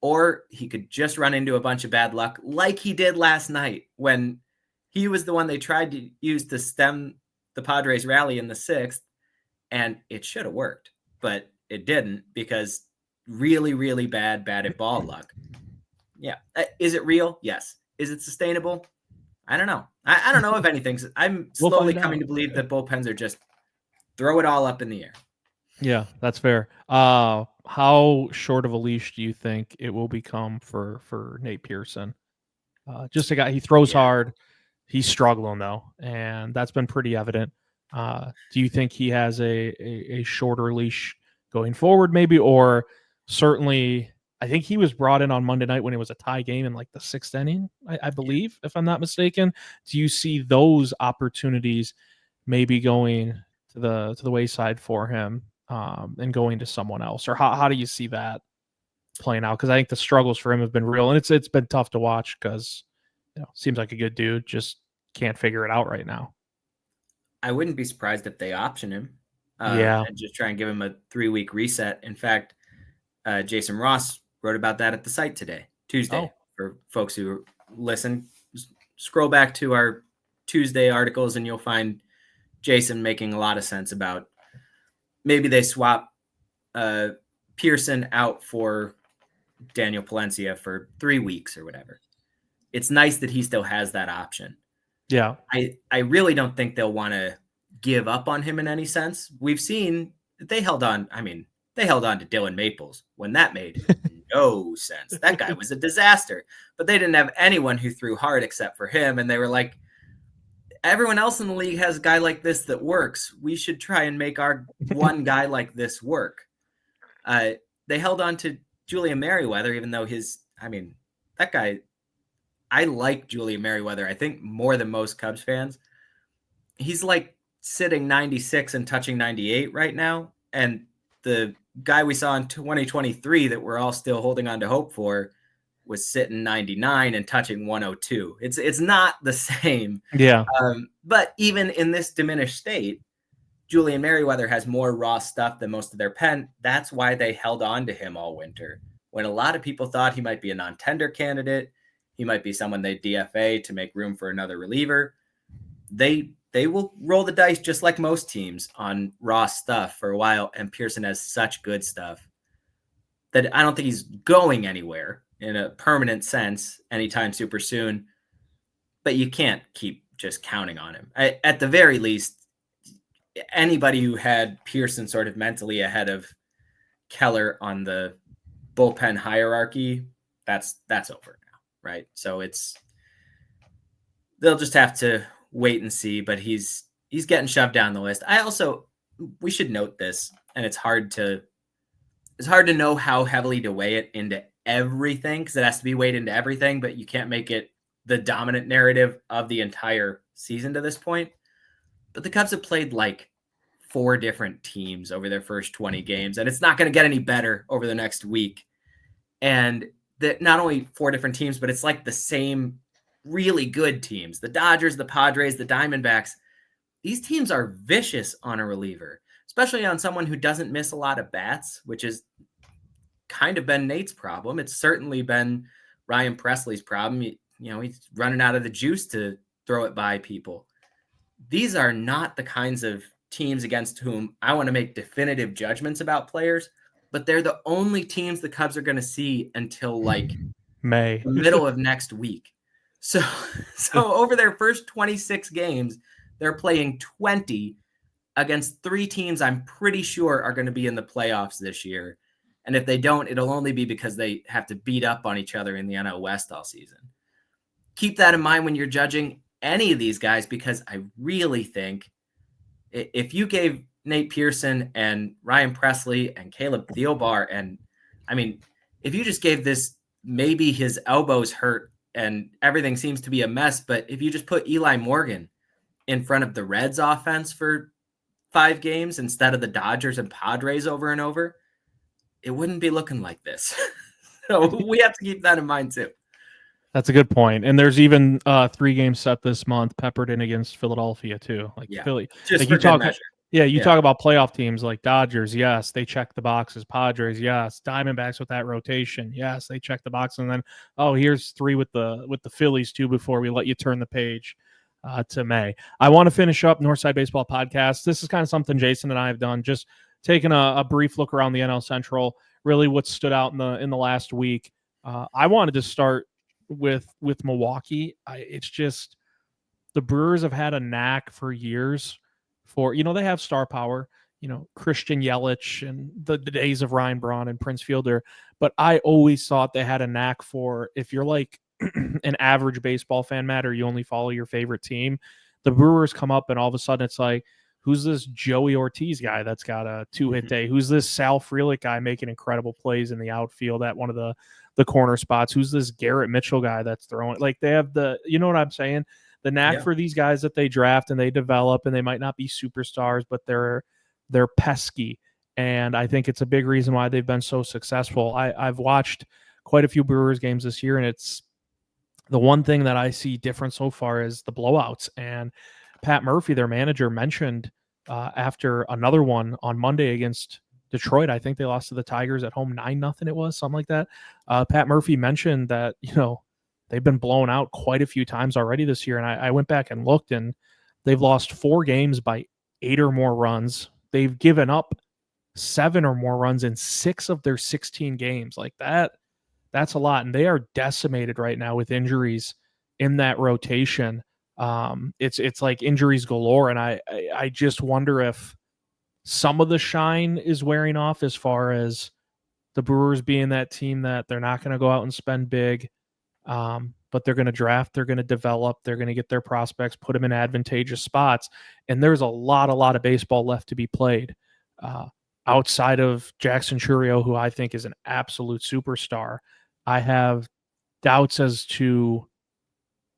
Or he could just run into a bunch of bad luck like he did last night when he was the one they tried to use to stem the Padres rally in the 6th, and it should have worked, but it didn't because really, really bad at ball luck. Yeah. Is it real? Yes. Is it sustainable? I don't know. I don't know if anything's. I'm slowly coming to believe that bullpens are just throw it all up in the air. Yeah, that's fair. How short of a leash do you think it will become for Nate Pearson? Just a guy, he throws hard. He's struggling though, and that's been pretty evident. Do you think he has a shorter leash going forward, maybe, or certainly? I think he was brought in on Monday night when it was a tie game in like the 6th inning, I believe, if I'm not mistaken. Do you see those opportunities maybe going to the wayside for him, and going to someone else, or how do you see that playing out? Because I think the struggles for him have been real, and it's been tough to watch because seems like a good dude, just can't figure it out right now. I wouldn't be surprised if they option him, Yeah. and just try and give him a 3-week reset. In fact, Jason Ross wrote about that at the site today, Tuesday. Oh. For folks who listen, scroll back to our Tuesday articles and you'll find Jason making a lot of sense about maybe they swap Pearson out for Daniel Palencia for 3 weeks or whatever. It's nice that he still has that option. Yeah. I really don't think they'll want to give up on him in any sense. We've seen they held on. I mean, they held on to Dylan Maples when that made no sense. That guy was a disaster, but they didn't have anyone who threw hard except for him. And they were like, everyone else in the league has a guy like this that works. We should try and make our one guy like this work. They held on to Julian Merriweather, even though that guy, I like Julian Merriweather, I think more than most Cubs fans. He's like sitting 96 and touching 98 right now. And the guy we saw in 2023 that we're all still holding on to hope for was sitting 99 and touching 102. It's not the same. Yeah. But even in this diminished state, Julian Merriweather has more raw stuff than most of their pen. That's why they held on to him all winter. When a lot of people thought he might be a non-tender candidate, he might be someone they DFA to make room for another reliever. They will roll the dice just like most teams on raw stuff for a while, and Pearson has such good stuff that I don't think he's going anywhere in a permanent sense anytime super soon, but you can't keep just counting on him. At the very least, anybody who had Pearson sort of mentally ahead of Keller on the bullpen hierarchy, that's over now, right? So they'll just have to wait and see, but he's getting shoved down the list. We should note this, and it's hard to know how heavily to weigh it into everything because it has to be weighed into everything, but you can't make it the dominant narrative of the entire season to this point. But the Cubs have played like 4 different teams over their first 20 games, and it's not going to get any better over the next week. And that not only 4 different teams, but it's like the same really good teams. The Dodgers, the Padres, the Diamondbacks. These teams are vicious on a reliever, especially on someone who doesn't miss a lot of bats, which has kind of been Nate's problem. It's certainly been Ryan Presley's problem. He's running out of the juice to throw it by people. These are not the kinds of teams against whom I want to make definitive judgments about players, but they're the only teams the Cubs are going to see until like May, the middle of next week. So over their first 26 games, they're playing 20 against 3 teams I'm pretty sure are going to be in the playoffs this year. And if they don't, it'll only be because they have to beat up on each other in the NL West all season. Keep that in mind when you're judging any of these guys, because I really think if you gave Nate Pearson and Ryan Presley and Caleb Thielbar, and I mean, if you just gave this, maybe his elbows hurt and everything seems to be a mess, but if you just put Eli Morgan in front of the Reds offense for 5 games instead of the Dodgers and Padres over and over, it wouldn't be looking like this. So we have to keep that in mind too. That's a good point. And there's even 3 games set this month peppered in against Philadelphia too. Like Philly. Just like for you talk, measure. Talk about playoff teams like Dodgers. Yes, they check the boxes. Padres. Yes, Diamondbacks with that rotation. Yes, they check the box. And then here's 3 with the Phillies too before we let you turn the page to May. I want to finish up Northside Baseball Podcast. This is kind of something Jason and I have done. Just taking a brief look around the NL Central. Really, what stood out in the last week. I wanted to start with Milwaukee. It's just the Brewers have had a knack for years for, they have star power, Christian Yelich and the days of Ryan Braun and Prince Fielder. But I always thought they had a knack for, if you're like an average baseball fan, Matt, or you only follow your favorite team, the Brewers come up and all of a sudden it's like, who's this Joey Ortiz guy that's got a 2-hit day? Who's this Sal Frelick guy making incredible plays in the outfield at one of the corner spots? Who's this Garrett Mitchell guy that's throwing? Like, they have you know what I'm saying? The knack for these guys that they draft and they develop, and they might not be superstars, but they're pesky. And I think it's a big reason why they've been so successful. I've watched quite a few Brewers games this year, and it's the one thing that I see different so far is the blowouts. And Pat Murphy, their manager, mentioned after another one on Monday against Detroit, I think they lost to the Tigers at home 9-0. It was something like that. Pat Murphy mentioned that, they've been blown out quite a few times already this year. And I went back and looked, and they've lost 4 games by 8 or more runs. They've given up 7 or more runs in 6 of their 16 games. Like that's a lot. And they are decimated right now with injuries in that rotation. It's like injuries galore. And I just wonder if some of the shine is wearing off as far as the Brewers being that team that they're not going to go out and spend big, but they're going to draft, they're going to develop, they're going to get their prospects, put them in advantageous spots. And there's a lot of baseball left to be played outside of Jackson Chourio, who I think is an absolute superstar. I have doubts as to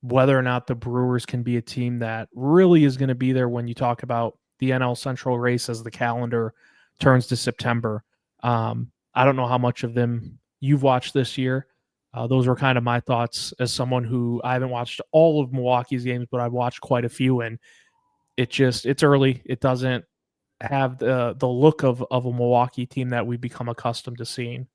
whether or not the Brewers can be a team that really is going to be there when you talk about the NL Central race as the calendar turns to September. I don't know how much of them you've watched this year. Those were kind of my thoughts as someone who I haven't watched all of Milwaukee's games, but I've watched quite a few, and it's early. It doesn't have the look of a Milwaukee team that we've become accustomed to seeing.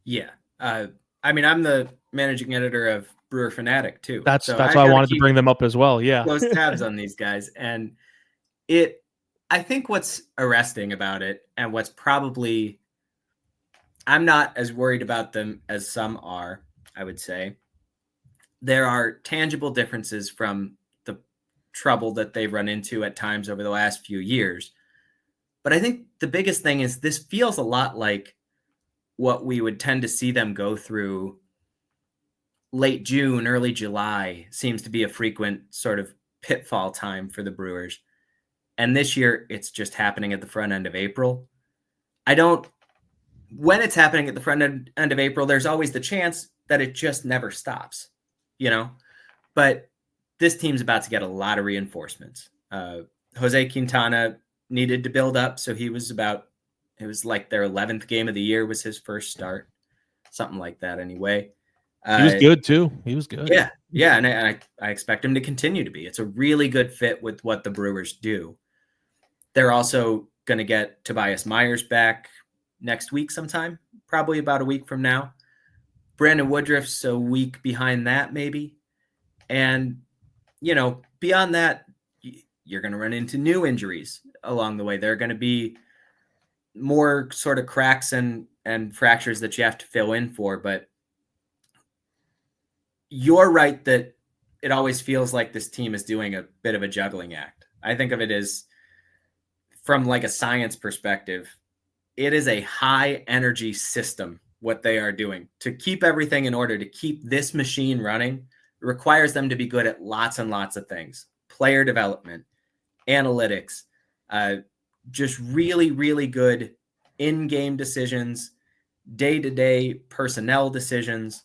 Yeah. I mean, I'm the managing editor of Brewer Fanatic too. That's why I wanted to bring them up as well. Yeah. Close tabs on these guys. And I think what's arresting about it, and what's probably, I'm not as worried about them as some are, I would say. There are tangible differences from the trouble that they've run into at times over the last few years. But I think the biggest thing is this feels a lot like what we would tend to see them go through late June, early July seems to be a frequent sort of pitfall time for the Brewers. And this year, it's just happening at the front end of April. When it's happening at the front end of April, there's always the chance that it just never stops, But this team's about to get a lot of reinforcements. Jose Quintana needed to build up, so it was like their 11th game of the year was his first start. something like that anyway. He was good too. He was good. Yeah, and I expect him to continue to be. It's a really good fit with what the Brewers do. They're also going to get Tobias Myers back next week sometime, probably about a week from now. Brandon Woodruff's a week behind that, maybe. And, beyond that, you're going to run into new injuries along the way. There are going to be more sort of cracks and fractures that you have to fill in for. But you're right that it always feels like this team is doing a bit of a juggling act. I think of it as, from like a science perspective, it is a high energy system. What they are doing to keep everything in order, to keep this machine running, requires them to be good at lots and lots of things: player development, analytics, just really, really good in-game decisions, day-to-day personnel decisions,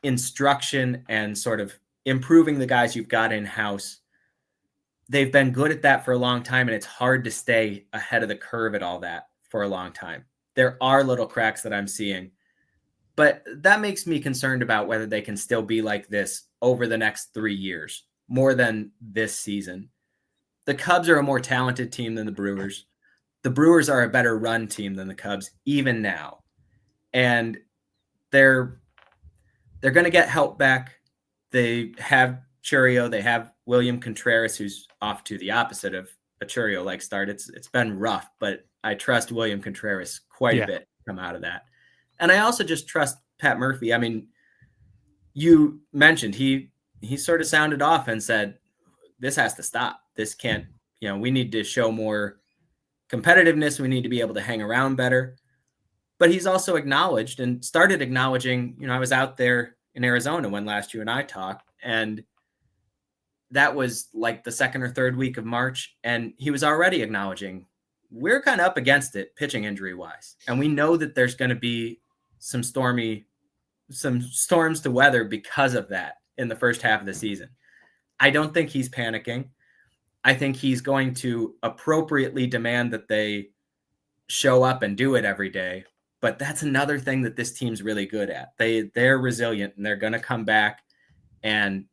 instruction, and sort of improving the guys you've got in-house. They've been good at that for a long time, and it's hard to stay ahead of the curve at all that for a long time. There are little cracks that I'm seeing, but that makes me concerned about whether they can still be like this over the next 3 years, more than this season. The Cubs are a more talented team than the Brewers. The Brewers are a better run team than the Cubs, even now. And they're going to get help back. They have Churio. They have William Contreras, who's off to the opposite of a Churio-like start. It's been rough, but I trust William Contreras quite a bit to come out of that. And I also just trust Pat Murphy. I mean, you mentioned he sort of sounded off and said, this has to stop. This can't, we need to show more competitiveness. We need to be able to hang around better. But he's also acknowledged and started acknowledging, I was out there in Arizona when last you and I talked, and that was like the second or third week of March. And he was already acknowledging, we're kind of up against it pitching injury wise. And we know that there's going to be some storms to weather because of that in the first half of the season. I don't think he's panicking. I think he's going to appropriately demand that they show up and do it every day. But that's another thing that this team's really good at. They're resilient, and they're going to come back. And,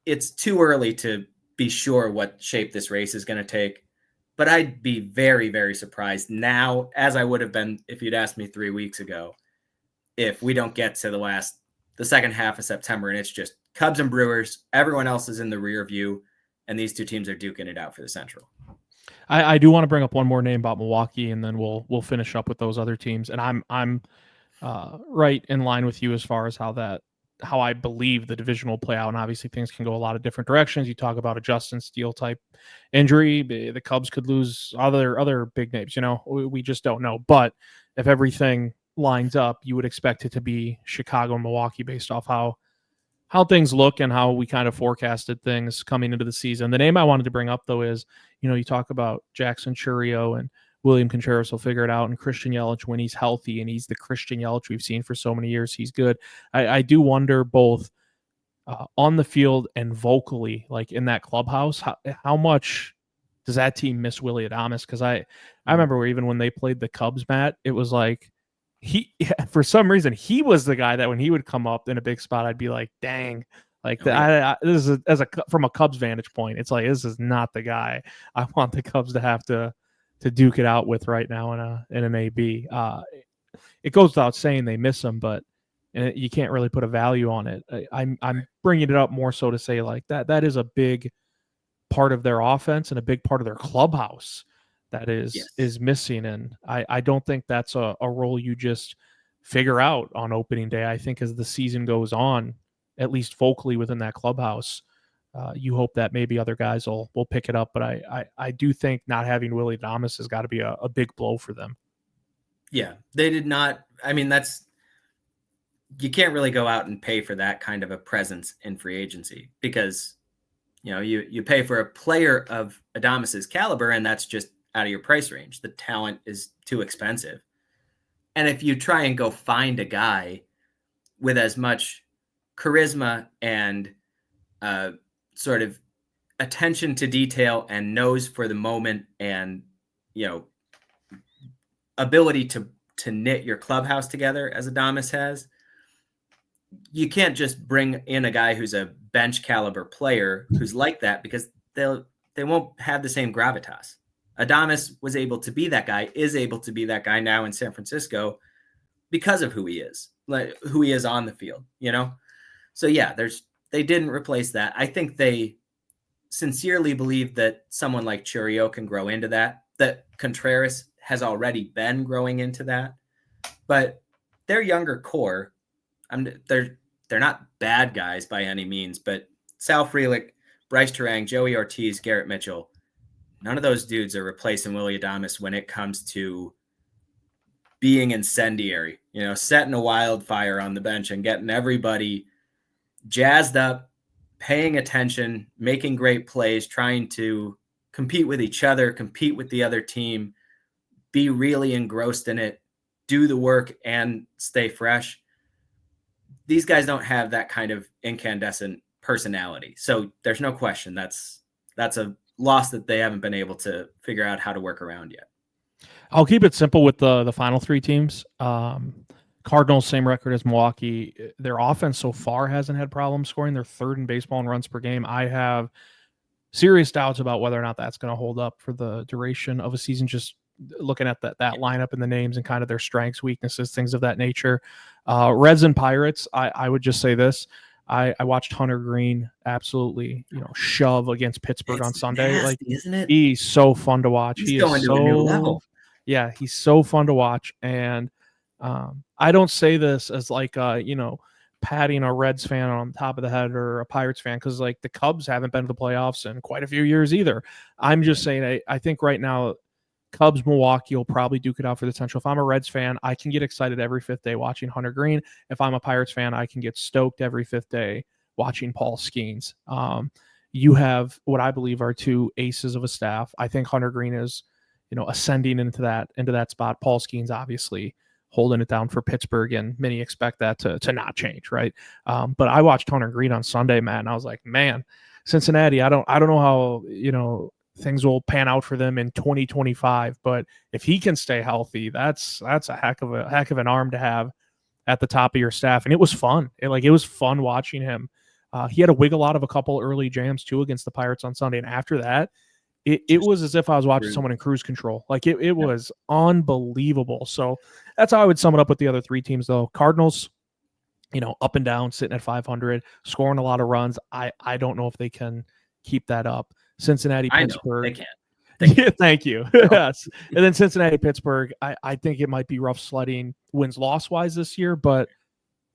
it's too early to be sure what shape this race is going to take. But I'd be very, very surprised now, as I would have been if you'd asked me 3 weeks ago, if we don't get to the second half of September and it's just Cubs and Brewers, everyone else is in the rear view, and these two teams are duking it out for the Central. I do want to bring up one more name about Milwaukee, and then we'll finish up with those other teams. And I'm right in line with you as far as how I believe the division will play out. And obviously things can go a lot of different directions. You talk about a Justin Steele type injury. The Cubs could lose other big names. We just don't know. But if everything lines up, you would expect it to be Chicago and Milwaukee based off how things look and how we kind of forecasted things coming into the season. The name I wanted to bring up, though, is, you talk about Jackson Churio and William Contreras will figure it out, and Christian Yelich, when he's healthy, and he's the Christian Yelich we've seen for so many years, he's good. I do wonder both on the field and vocally, like in that clubhouse, how much does that team miss Willy Adames? Because I remember even when they played the Cubs, Matt, it was like, for some reason, he was the guy that when he would come up in a big spot, I'd be like, dang, like this is from a Cubs vantage point. It's like, this is not the guy I want the Cubs to have to duke it out with right now in an AB. It goes without saying they miss him, but you can't really put a value on it. I'm bringing it up more so to say like that is a big part of their offense and a big part of their clubhouse that is missing. And I don't think that's a role you just figure out on opening day. I think as the season goes on, at least vocally within that clubhouse, you hope that maybe other guys will pick it up. But I do think not having Willy Adames has got to be a big blow for them. Yeah, they did not. I mean, you can't really go out and pay for that kind of a presence in free agency because, you pay for a player of Adames's caliber, and that's just out of your price range. The talent is too expensive. And if you try and go find a guy with as much charisma and sort of attention to detail and nose for the moment and, ability to to knit your clubhouse together as Adames has, you can't just bring in a guy who's a bench caliber player who's like that, because they won't have the same gravitas. Adames was able to be that guy, is able to be that guy now in San Francisco because of who he is, like who he is on the field, you know? So yeah, they didn't replace that. I think they sincerely believe that someone like Chourio can grow into that Contreras has already been growing into that. But their younger core, they're not bad guys by any means, but Sal Frelick, Bryce Terang, Joey Ortiz, Garrett Mitchell, none of those dudes are replacing Willy Adames when it comes to being incendiary, you know, setting a wildfire on the bench and getting everybody jazzed up, paying attention, making great plays, trying to compete with each other, compete with the other team, be really engrossed in it, do the work and stay fresh. These guys don't have that kind of incandescent personality. So there's no question that's a loss that they haven't been able to figure out how to work around yet. I'll keep it simple with the final three teams. Cardinals, same record as Milwaukee. Their offense so far hasn't had problems scoring. They're third in baseball in runs per game. I have serious doubts about whether or not that's going to hold up for the duration of a season, just looking at that lineup and the names and kind of their strengths, weaknesses, things of that nature. Reds and Pirates, I would just say this. I watched Hunter Green absolutely, shove against Pittsburgh on Sunday. Nasty, like, isn't it? He's so fun to watch. He's going to a new level. Yeah, he's so fun to watch. And I don't say this as like, patting a Reds fan on top of the head or a Pirates fan, because like the Cubs haven't been to the playoffs in quite a few years either. I'm just saying, I think right now Cubs, Milwaukee will probably duke it out for the Central. If I'm a Reds fan, I can get excited every fifth day watching Hunter Green. If I'm a Pirates fan, I can get stoked every fifth day watching Paul Skeens. You have what I believe are two aces of a staff. I think Hunter Green is, ascending into that spot. Paul Skeens obviously holding it down for Pittsburgh, and many expect that to not change, right? But I watched Hunter Green on Sunday, Matt, and I was like, man, Cincinnati, I don't know how, things will pan out for them in 2025, but if he can stay healthy, that's a heck of an arm to have at the top of your staff. And it was fun. It was fun watching him. He had to wiggle out of a couple early jams too against the Pirates on Sunday, and after that, it was as if I was watching someone in cruise control. Like it was unbelievable. So that's how I would sum it up with the other three teams, though. Cardinals, up and down, sitting at 500, scoring a lot of runs. I don't know if they can keep that up. Cincinnati, Pittsburgh. They can't. Thank you. Yes. And then Cincinnati, Pittsburgh. I think it might be rough sledding wins loss wise this year, but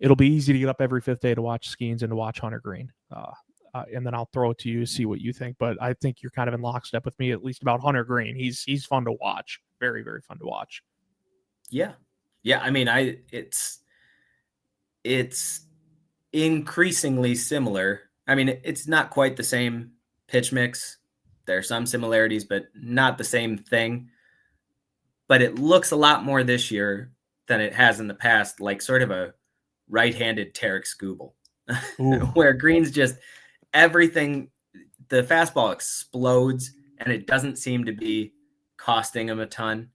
it'll be easy to get up every fifth day to watch Skeens and to watch Hunter Green. And then I'll throw it to you to see what you think. But I think you're kind of in lockstep with me, at least about Hunter Green. He's fun to watch. Very, very fun to watch. Yeah. Yeah. I mean, it's increasingly similar. I mean, it's not quite the same pitch mix. There are some similarities, but not the same thing. But it looks a lot more this year than it has in the past, like sort of a right-handed Tarek Skubal, where Green's just everything. The fastball explodes, and it doesn't seem to be costing him a ton.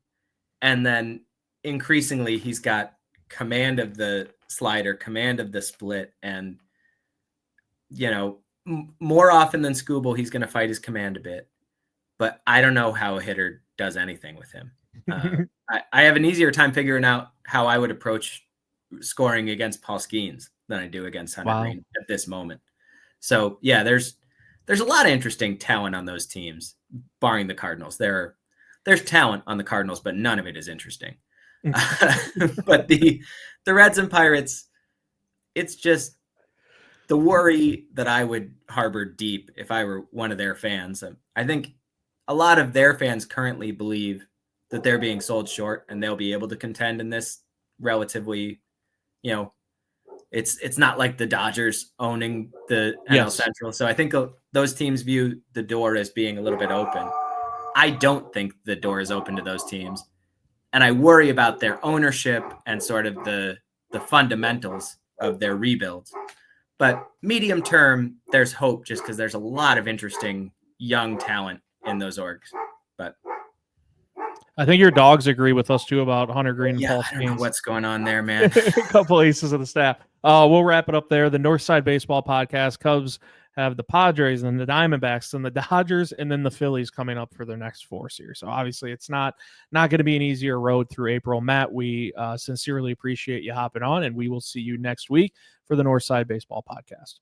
And then increasingly, he's got command of the slider, command of the split, and more often than Skubal, he's going to fight his command a bit, but I don't know how a hitter does anything with him. I have an easier time figuring out how I would approach scoring against Paul Skeens than I do against Hunter Green at this moment. So yeah, there's a lot of interesting talent on those teams, barring the Cardinals. There's talent on the Cardinals, but none of it is interesting. But the Reds and Pirates, it's just the worry that I would harbor deep if I were one of their fans. I think a lot of their fans currently believe that they're being sold short and they'll be able to contend in this relatively, it's not like the Dodgers owning the NL Central. So I think those teams view the door as being a little bit open. I don't think the door is open to those teams. And I worry about their ownership and sort of the fundamentals of their rebuilds. But medium term, there's hope just because there's a lot of interesting young talent in those orgs. But I think your dogs agree with us too about Hunter Green and Yeah, Paul I don't know Skeens. what's going on there, man. A couple aces of the staff. We'll wrap it up there. The Northside Baseball Podcast. Cubs have the Padres and the Diamondbacks and the Dodgers and then the Phillies coming up for their next 4 series. So obviously it's not going to be an easier road through April. Matt, we sincerely appreciate you hopping on, and we will see you next week for the Northside Baseball Podcast.